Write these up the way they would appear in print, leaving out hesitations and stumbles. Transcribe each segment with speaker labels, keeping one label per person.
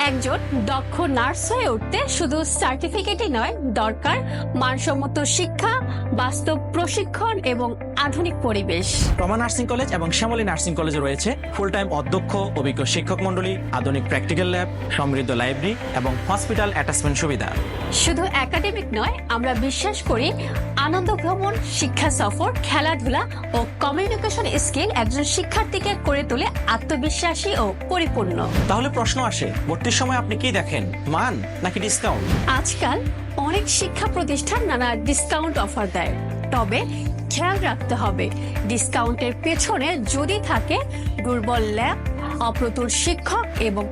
Speaker 1: একজন দক্ষ নার্স হয়ে উঠতে শুধু সার্টিফিকেটই নয়, দরকার মানসম্মত শিক্ষা, বাস্তব প্রশিক্ষণ এবং আধুনিক পরিবেশ।
Speaker 2: রমা নার্সিং কলেজ এবং শ্যামলী নার্সিং কলেজে রয়েছে ফুল টাইম অধ্যক্ষ, অভিজ্ঞ শিক্ষক মণ্ডলী, আধুনিক প্র্যাকটিক্যাল ল্যাব, সমৃদ্ধ লাইব্রেরি এবং হসপিটাল অ্যাটাচমেন্ট সুবিধা।
Speaker 1: শুধু একাডেমিক নয়, আমরা বিশ্বাস করি আনন্দ ভ্রমণ, শিক্ষা সফর, খেলাধুলা ও কমিউনিকেশন স্কিল একজন শিক্ষার্থীকে করে তোলে আত্মবিশ্বাসী ও পরিপূর্ণ।
Speaker 2: তাহলে প্রশ্ন আসে, ভর্তির সময় আপনি কি দেখেন, মান নাকি ডিসকাউন্ট?
Speaker 1: আজকাল অনেক শিক্ষা প্রতিষ্ঠান নানা ডিসকাউন্ট অফার দেয়, তবে খেয়াল রাখতে হবে ডিসকাউন্টের পেছনে যদি থাকে দুর্বল ল্যাব, অপ্রতুল শিক্ষক এবং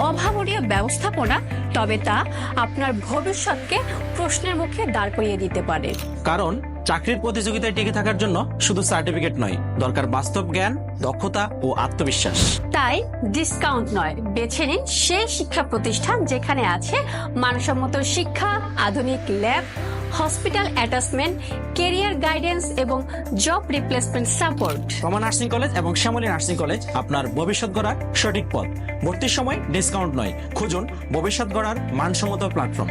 Speaker 1: অভাবনীয় ব্যবস্থাপনা, তবে তা আপনার ভবিষ্যৎকে প্রশ্নের মুখে দাঁড় করিয়ে দিতে পারে।
Speaker 2: কারণ চাকরির প্রতিযোগিতায় টিকে থাকার জন্য শুধু সার্টিফিকেট নয়, দরকার বাস্তব জ্ঞান, দক্ষতা ও আত্মবিশ্বাস।
Speaker 1: তাই ডিসকাউন্ট নয়, বেছে নিন সেই শিক্ষা প্রতিষ্ঠান যেখানে আছে মানসম্মত শিক্ষা, আধুনিক lab, hospital attachment, career guidance এবং job replacement support.
Speaker 2: Rama nursing college এবং শ্যামলী নার্সিং কলেজ আপনার ভবিষ্যৎ গড়ার সঠিক পথ। ভর্তির সময় ডিসকাউন্ট নয়, খুঁজুন ভবিষ্যৎ গড়ার মানসম্মত প্ল্যাটফর্ম।